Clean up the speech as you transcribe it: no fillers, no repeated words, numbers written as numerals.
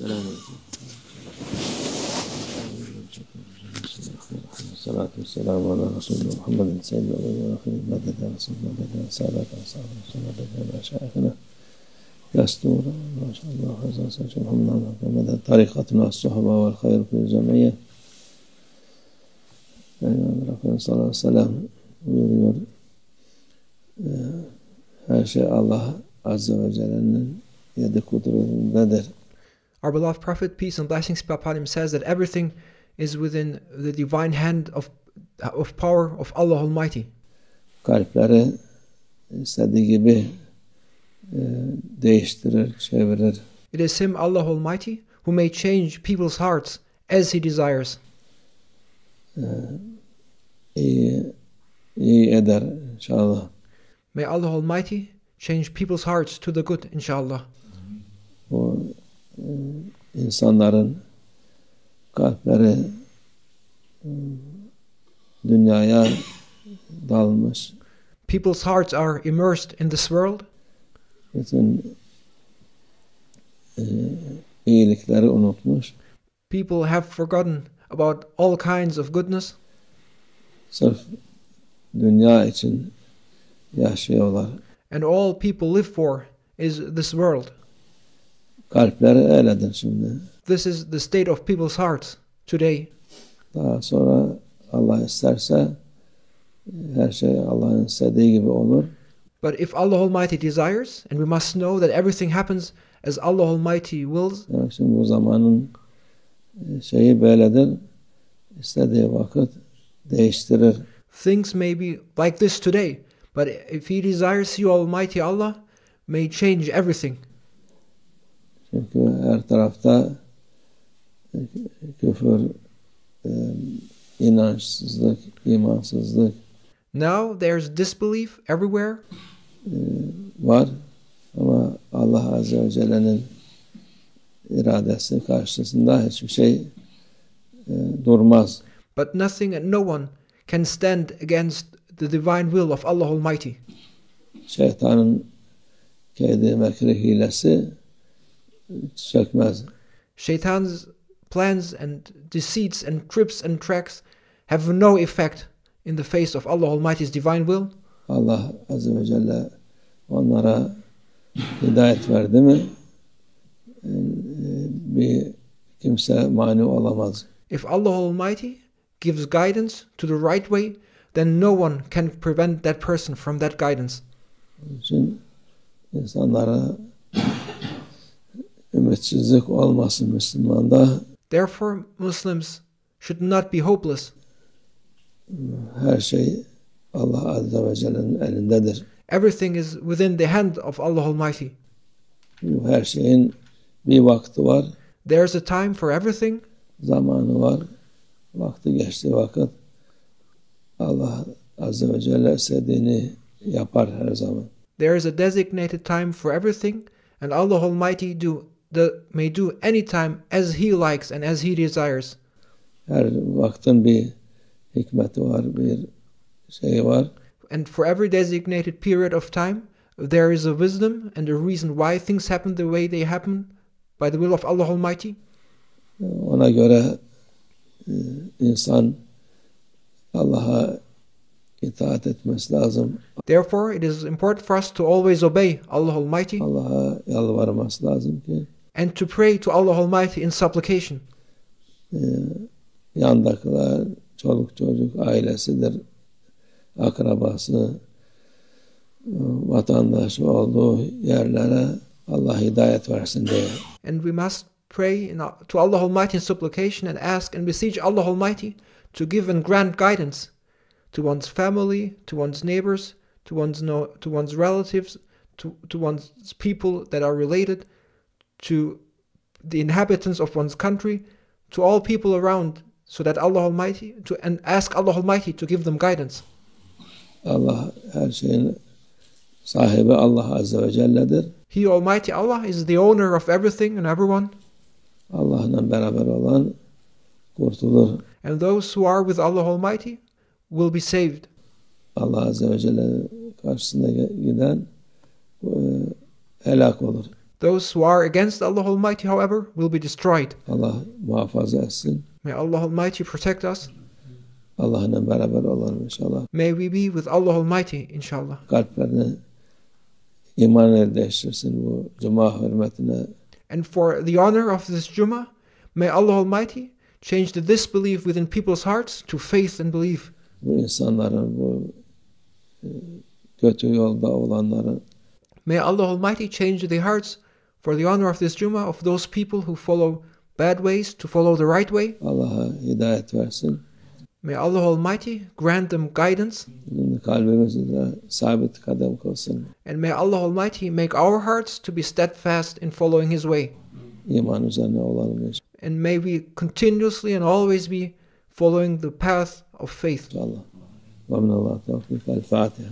Selamünaleyküm. Salatu vesselamu ala Resulullah Muhammedin seyyidil evvelin ve ahirin mededen Resulullah saadat ashabı meşayihine yastura maşallah hazır Muhammed Muhammed'in tarikatına sohbeti vel hayr fil cemiyye. Efendimiz sallallahu aleyhi ve sellem buyuruyor, her şey Allah azze ve celle'nin yedi kudretindedir. Our beloved Prophet, peace and blessings be upon him, says that everything is within the divine hand of power of Allah Almighty. Kalpleri istediği gibi değiştirir, çevirir. It is Him, Allah Almighty, who may change people's hearts as He desires. İyi eder inşallah. May Allah Almighty change people's hearts to the good, inshallah. O insanların kalpleri dünyaya dalmış. People's hearts are immersed in this world. Bütün iyilikleri unutmuş. People have forgotten about all kinds of goodness. Sırf dünya için yaşıyorlar. And all people live for is this world. Kalpleri öyledir şimdi. This is the state of people's hearts today. Daha sonra Allah isterse her şey Allah'ın istediği gibi olur. But if Allah Almighty desires, and we must know that everything happens as Allah Almighty wills. Yani şimdi bu zamanın şeyi böyledir. İstediği vakit değiştirir. Things may be like this today, but if He desires, He Almighty Allah may change everything. Çünkü her tarafta küfür, inançsızlık, imansızlık Now there's disbelief everywhere. Var ama Allah Azze ve Celle'nin iradesi karşısında hiçbir şey durmaz. But nothing and no one can stand against the divine will of Allah Almighty. Şeytanın keydi, mekri, hilesi sökmez. Shaitan's plans and deceits and trips and tracks have no effect in the face of Allah Almighty's divine will. Allah Azze ve Celle onlara hidayet verdi mi bir kimse mani olamaz. If Allah Almighty gives guidance to the right way, then no one can prevent that person from that guidance. Onun için insanlara ümitsizlik olmasın Müslümanda. Therefore, Muslims should not be hopeless. Her şey Allah Azze ve Celle'nin elindedir. Everything is within the hand of Allah Almighty. Her şeyin bir vakti var. There's a time for everything. Zamanı var. Vakti geçtiği vakit Allah Azze ve Celle istediğini yapar her zaman. There is a designated time for everything, and Allah Almighty may do any time as He likes and as He desires. Her vaktin bir hikmeti var, bir şey var. And for every designated period of time, there is a wisdom and a reason why things happen the way they happen by the will of Allah Almighty. Ona göre insan Allah'a itaat etmesi lazım. Therefore, it is important for us to always obey Allah Almighty. Allah'a yalvarması lazım ki. And to pray to Allah Almighty in supplication. Yandakiler, çoluk çocuk, ailesidir, akrabası, vatandaş olduğu yerlere Allah hidayet versin diye. And we must pray to Allah Almighty in supplication and ask and beseech Allah Almighty to give and grant guidance to one's family, to one's neighbors, to one's relatives, to one's people that are related, to the inhabitants of one's country, to all people around, so that Allah Almighty and ask Allah Almighty to give them guidance. Allah her şeyin sahibi Allah Azze ve Celle'dir. He Almighty Allah is the owner of everything and everyone. Allah'la beraber olan kurtulur. And those who are with Allah Almighty will be saved. Allah Azze ve Celle karşısına giden helak olur. Those who are against Allah Almighty, however, will be destroyed. Allah muhafaza etsin. May Allah Almighty protect us. Allah'la beraber olalım inşallah. May we be with Allah Almighty, inshallah. Kalplerini iman erdeştirsin bu cuma hürmetine. And for the honor of this Jummah, may Allah Almighty change the disbelief within people's hearts to faith and belief. Bu insanların, bu kötü yolda olanların, may Allah Almighty change the hearts for the honor of this Jummah of those people who follow bad ways to follow the right way. Allah'a hidayet versin. May Allah Almighty grant them guidance. Kalbimizi de sabit kadem kılsın. And may Allah Almighty make our hearts to be steadfast in following His way. İman üzerine olalım inşallah. And may we continuously and always be following the path of faith. İnşallah. Ve minallah tevfik. El Fatiha.